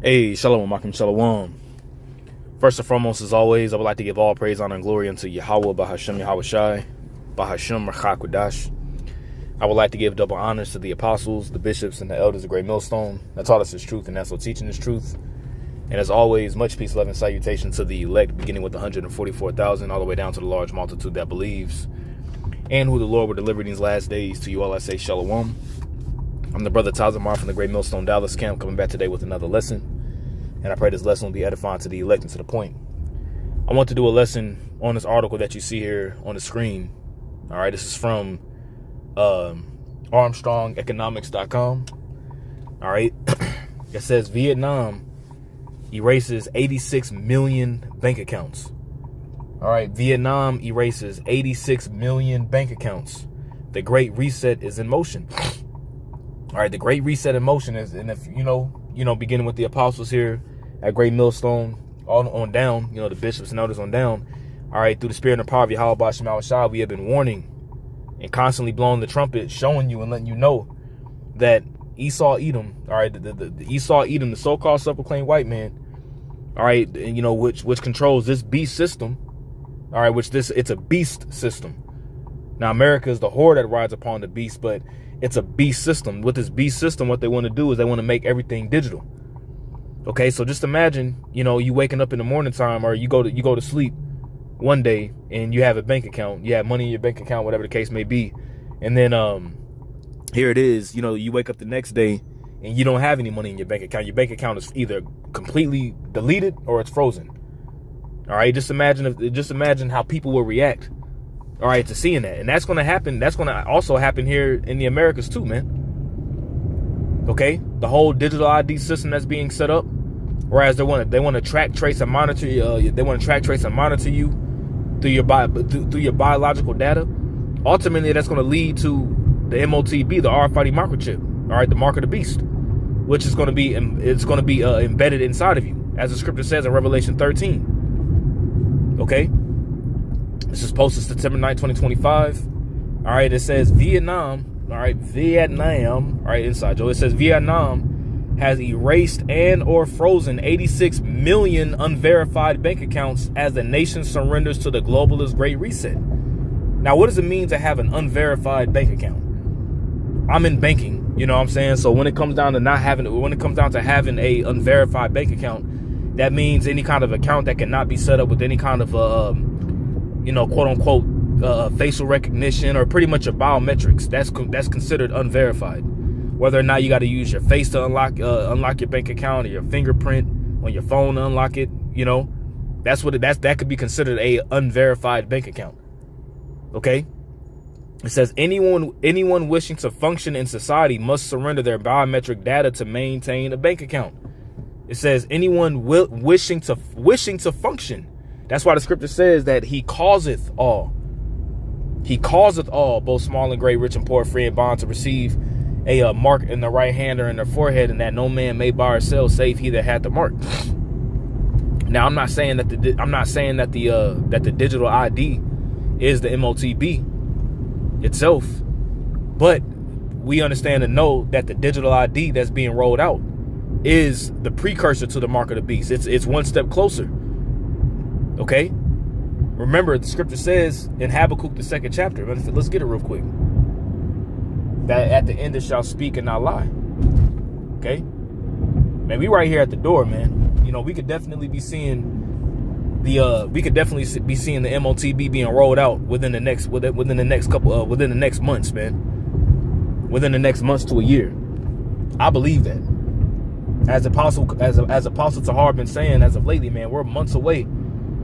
Hey, Shalom, Makim Shalom. First and foremost, as always, I would like to give all praise, honor, and glory unto Yahweh, Bahashem Yahweh Shai, Bahashem Rachakwadash. I would like to give double honors to the apostles, the bishops, and the elders of Great Millstone that taught us this truth and that's what teaching this truth. And as always, much peace, love, and salutation to the elect, beginning with 144,000, all the way down to the large multitude that believes, and who the Lord will deliver in these last days. To you all I say Shalom. I'm the brother Tazamar from the Great Millstone Dallas camp, coming back today with another lesson. And I pray this lesson will be edifying to the elect and to the point. I want to do a lesson on this article that you see here on the screen. All right, this is from ArmstrongEconomics.com. All right, it says Vietnam erases 86 million bank accounts. All right, Vietnam erases 86 million bank accounts. The Great Reset is in motion. All right, the Great Reset in motion is, and if you know, beginning with the apostles here at Great Millstone, on down, the bishops and elders on down. All right, through the spirit and power of Yahweh Bashim Al-Shah, we have been warning and constantly blowing the trumpet, showing you and letting you know that Esau Edom, all right, the Esau Edom, the so-called self-proclaimed white man, all right, and which controls this beast system, all right, it's a beast system. Now, America is the whore that rides upon the beast, but it's a beast system. With this beast system, what they want to do is they want to make everything digital. Okay, so just imagine, you waking up in the morning time, or you go to sleep one day and you have a bank account, you have money in your bank account, whatever the case may be, and then here it is, you wake up the next day and you don't have any money in your bank account. Your bank account is either completely deleted or it's frozen. All right, just imagine how people will react. All right, to seeing that. And that's going to happen. That's going to also happen here in the Americas too, man. Okay, the whole digital ID system that's being set up, whereas they want to track, trace, and monitor you. They want to track, trace, and monitor you through your biological data. Ultimately, that's going to lead to the MOTB, the RFID microchip. All right, the mark of the beast, which is going to be embedded inside of you, as the scripture says in Revelation 13. Okay. This is posted September 9, 2025. All right, it says Vietnam. All right, Vietnam. All right, inside Joe. It says Vietnam has erased and or frozen 86 million unverified bank accounts as the nation surrenders to the globalist Great Reset. Now, what does it mean to have an unverified bank account? I'm in banking, you know what I'm saying? So when it comes down to having a unverified bank account, that means any kind of account that cannot be set up with any kind of quote unquote facial recognition, or pretty much your biometrics, that's considered unverified. Whether or not you got to use your face to unlock your bank account, or your fingerprint on your phone to unlock it, that could be considered a unverified bank account. Okay, it says anyone wishing to function in society must surrender their biometric data to maintain a bank account. It says anyone wishing to function. That's why the scripture says that he causeth all. He causeth all, both small and great, rich and poor, free and bond, to receive a mark in the right hand or in their forehead, and that no man may buy or sell save he that had the mark. Now, I'm not saying that the digital ID is the MOTB itself, but we understand and know that the digital ID that's being rolled out is the precursor to the mark of the beast. It's one step closer. Okay, remember the scripture says in Habakkuk, the 2nd chapter. Let's get it real quick. That at the end it shall speak and not lie. Okay, man, we right here at the door, man. We could definitely be seeing the MOTB being rolled out within the next months, man. Within the next months to a year. I believe that. As Apostle Tahar been saying as of lately, man, we're months away.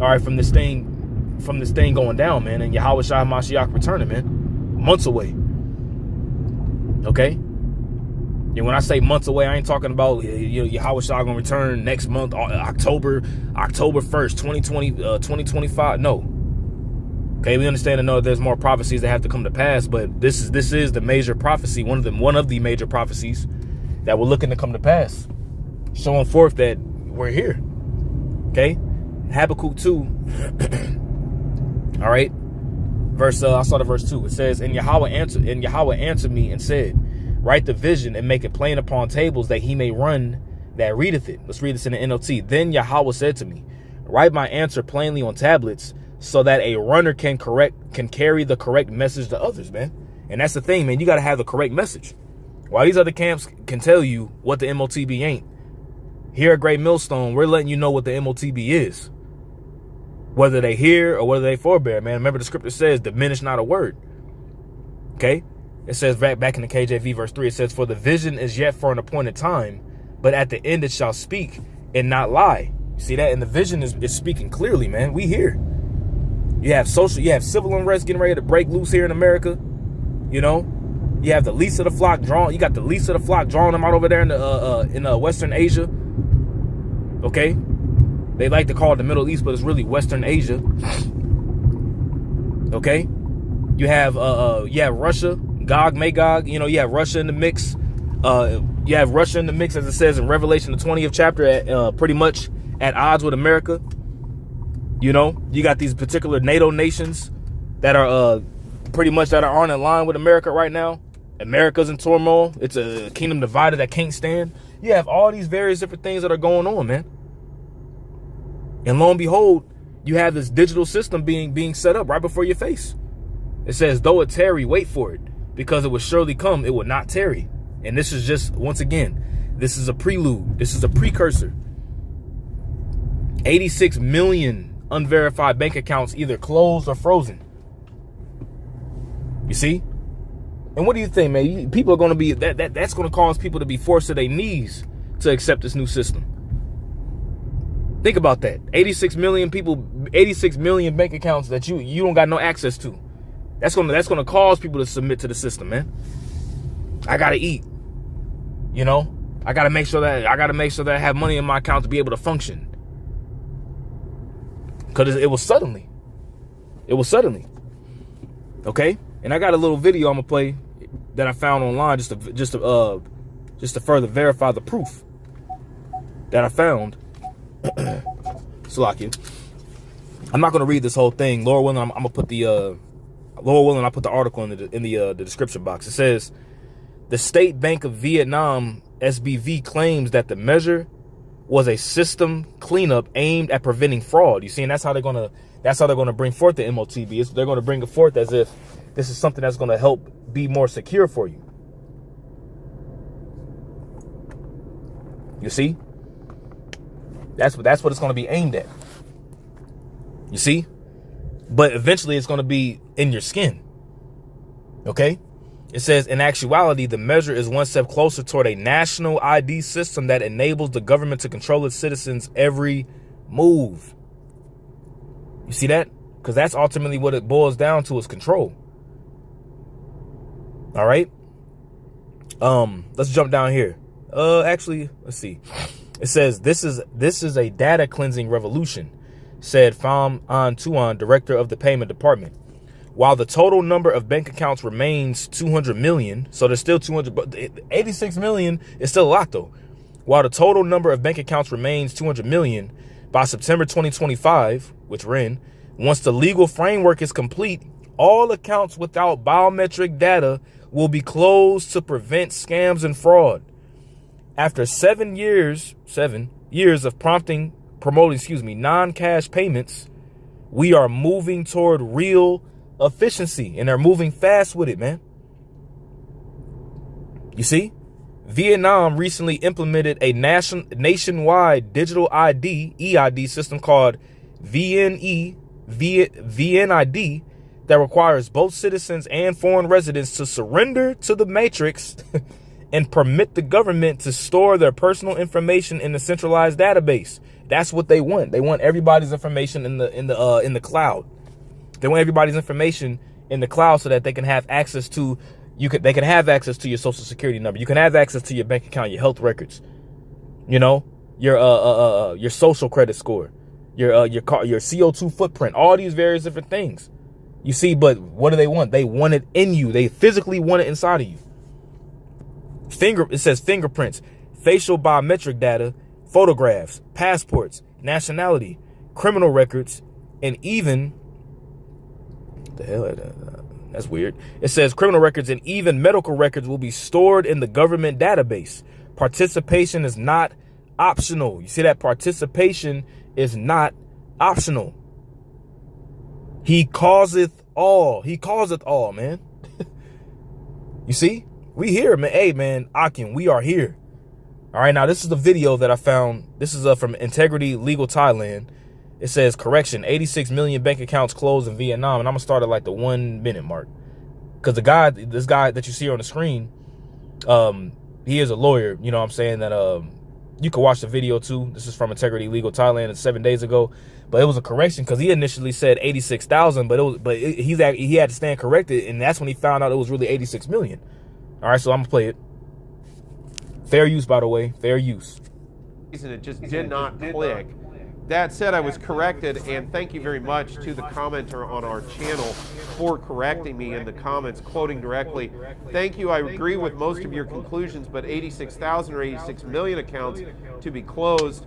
All right, from this thing going down, man, and Yahweh Shai Mashiach returning, man, months away. Okay, and when I say months away, I ain't talking about Yahweh Shai gonna return next month, October 1st, 2025. No. Okay, we understand and know that there's more prophecies that have to come to pass, but this is the major prophecy, one of the major prophecies that we're looking to come to pass, showing forth that we're here. Okay. Habakkuk 2, all right, I started verse 2. It says, and Yahweh answered me and said, write the vision and make it plain upon tables, that he may run that readeth it. Let's read this in the NLT. Then Yahweh said to me, write my answer plainly on tablets so that a runner can carry the correct message to others, man. And that's the thing, man. You got to have the correct message. While these other camps can tell you what the MOTB ain't, here at Great Millstone, we're letting you know what the MOTB is. Whether they hear or whether they forbear, man. Remember the scripture says, diminish not a word. Okay? It says back in the KJV verse 3, it says, for the vision is yet for an appointed time, but at the end it shall speak and not lie. You see that? And the vision is speaking clearly, man. We here. You have civil unrest getting ready to break loose here in America. You know? You have the least of the flock drawn. You got the least of the flock drawing them out over there in Western Asia. Okay? They like to call it the Middle East, but it's really Western Asia. Okay? You have Russia, Gog, Magog. You know, you have Russia in the mix. You have Russia in the mix, as it says in Revelation, the 20th chapter, at pretty much at odds with America. You know, you got these particular NATO nations that are pretty much that are on in line with America right now. America's in turmoil. It's a kingdom divided that can't stand. You have all these various different things that are going on, man. And lo and behold, you have this digital system being set up right before your face. It says, though it tarry, wait for it, because it will surely come, it will not tarry. And this is just, once again, this is a prelude. This is a precursor. 86 million unverified bank accounts either closed or frozen. You see? And what do you think, man? People are going to be, that's going to cause people to be forced to their knees to accept this new system. Think about that. 86 million people, 86 million bank accounts that you don't got no access to. That's going to cause people to submit to the system, man. I got to eat. You know? I got to make sure that I have money in my account to be able to function. Cuz it was suddenly. Okay? And I got a little video I'm going to play that I found online just to further verify the proof that I found. Salakia. I'm not going to read this whole thing. Lord willing, I'm going to put I put the article in the description box. It says, the State Bank of Vietnam, SBV, claims that the measure was a system cleanup aimed at preventing fraud. You see, and that's how they're gonna bring forth the MOTB. They're going to bring it forth as if this is something that's going to help be more secure for you. You see? That's what it's going to be aimed at. You see? But eventually it's going to be in your skin. Okay? It says, in actuality, the measure is one step closer toward a national ID system that enables the government to control its citizens' every move. You see that? Because that's ultimately what it boils down to, is control. All right? Let's jump down here. Actually, let's see. It says, this is a data cleansing revolution, said Pham An Tuan, director of the payment department. While the total number of bank accounts remains 200 million, so there's still 200, but 86 million is still a lot though. While the total number of bank accounts remains 200 million, by September 2025, which we're in, once the legal framework is complete, all accounts without biometric data will be closed to prevent scams and fraud. After 7 years of promoting non-cash payments, we are moving toward real efficiency, and they're moving fast with it, man. You see, Vietnam recently implemented a nationwide digital EID system called VNID that requires both citizens and foreign residents to surrender to the matrix and permit the government to store their personal information in a centralized database. That's what they want. They want everybody's information in the cloud. They want everybody's information in the cloud so that they can have access to they can have access to your social security number. You can have access to your bank account, your health records, you know, your social credit score, your CO2 footprint, all these various different things. You see, but what do they want? They want it in you. They physically want it inside of you. It says fingerprints, facial biometric data, photographs, passports, nationality, criminal records, and even the hell, that's weird. It says criminal records and even medical records will be stored in the government database. Participation is not optional. You see that? Participation is not optional. He causeth all. He causeth all, man. You see? We here, man. Hey, man, Akim, we are here. All right, now this is the video that I found. This is from Integrity Legal Thailand. It says, correction, 86 million bank accounts closed in Vietnam. And I'm going to start at like the 1 minute mark. Because this guy that you see on the screen, he is a lawyer. You know what I'm saying? That you can watch the video too. This is from Integrity Legal Thailand. It's 7 days ago. But it was a correction because he initially said 86,000. He had to stand corrected. And that's when he found out it was really 86 million. All right, so I'm going to play it. Fair use, by the way. Fair use. It just did not click. That said, I was corrected, and thank you very much to the commenter on our channel for correcting me in the comments, quoting directly. Thank you, I agree with most of your conclusions, but 86,000 or 86 million accounts to be closed,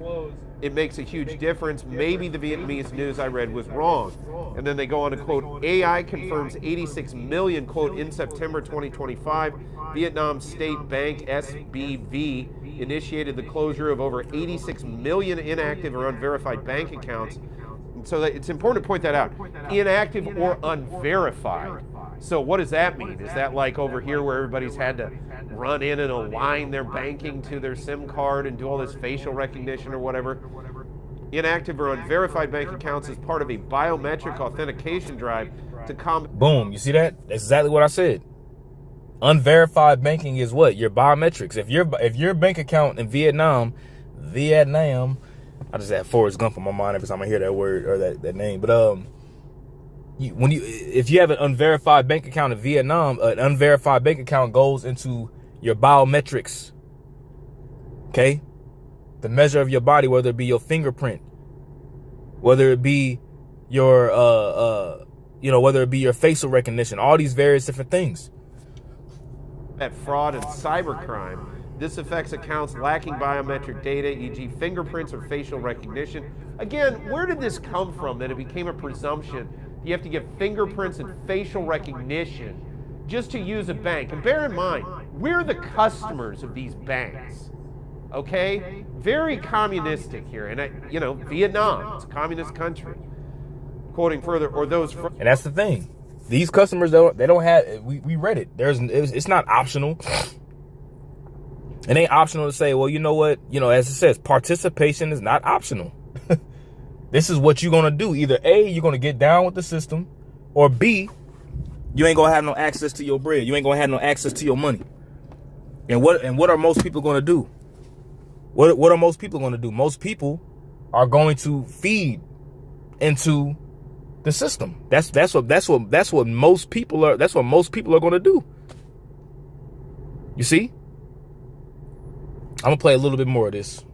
it makes a huge difference. Maybe the Vietnamese news I read was wrong. And then they go on to quote, AI confirms 86 million, quote, in September 2025, Vietnam State Bank, SBV, initiated the closure of over 86 million inactive or unverified bank accounts. And so it's important to point that out. Inactive or unverified. So what does that mean? Is that like over here where everybody's had to run in and align their banking to their SIM card and do all this facial recognition or whatever? Inactive or unverified bank accounts is part of a biometric authentication drive to combat. Boom, you see that? That's exactly what I said. Unverified banking is what? Your biometrics. If your bank account in Vietnam, I just had Forrest Gump in my mind every time I hear that word or that name. But if you have an unverified bank account in Vietnam, an unverified bank account goes into your biometrics. Okay? The measure of your body, whether it be your fingerprint, whether it be your whether it be your facial recognition, all these various different things. At fraud and cybercrime. This affects accounts lacking biometric data, e.g. fingerprints or facial recognition. Again, where did this come from that it became a presumption you have to get fingerprints and facial recognition just to use a bank? And bear in mind, we're the customers of these banks, okay? Very communistic here. And, Vietnam, it's a communist country. Quoting further, or those... And that's the thing. These customers, they don't have, we read it. It's not optional. It ain't optional to say, well, you know what? As it says, participation is not optional. This is what you're going to do. Either A, you're going to get down with the system, or B, you ain't going to have no access to your bread. You ain't going to have no access to your money. And what are most people going to do? What are most people going to do? Most people are going to feed into the system. That's what most people are. That's what most people are going to do. You see? I'm gonna play a little bit more of this.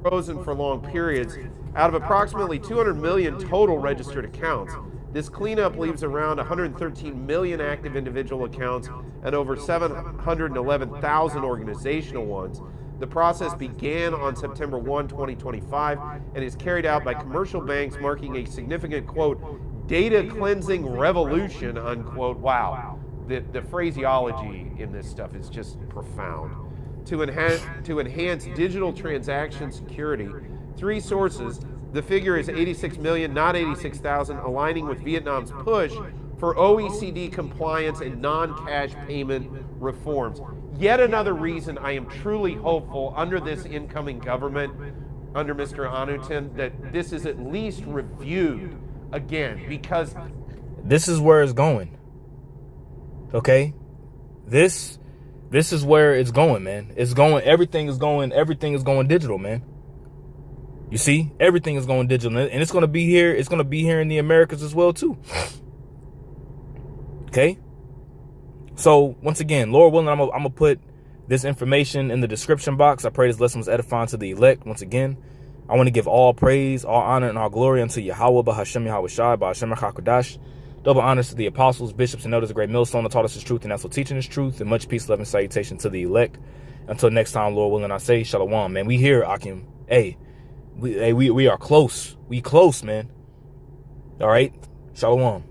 Frozen for long periods. Out of approximately 200 million total registered accounts, this cleanup leaves around 113 million active individual accounts and over 711,000 organizational ones. The process began on September 1, 2025, and is carried out by commercial banks, marking a significant, quote, data cleansing revolution, unquote. Wow. The phraseology in this stuff is just profound. To enhance digital transaction security, 3 sources, the figure is 86 million, not 86,000, aligning with Vietnam's push for OECD compliance and non-cash payment reforms. Yet another reason I am truly hopeful under this incoming government, under Mr. Anutin, that this is at least reviewed again, because this is where it's going. Okay, this is where it's going, man. It's going. Everything is going digital, man. You see, everything is going digital, and it's going to be here. It's going to be here in the Americas as well too. Okay. So once again, Lord willing, I'm gonna put this information in the description box. I pray this lesson was edifying to the elect. Once again, I want to give all praise, all honor, and all glory unto Yahweh, Bahashem Yahweh Shai, Bahashem HaKadosh. Double honors to the apostles, bishops, and elders, a great millstone that taught us his truth and also teaching his truth. And much peace, love, and salutation to the elect. Until next time, Lord willing, I say shalom, man. We here, Akim. Hey, we are close. We close, man. All right, shalom.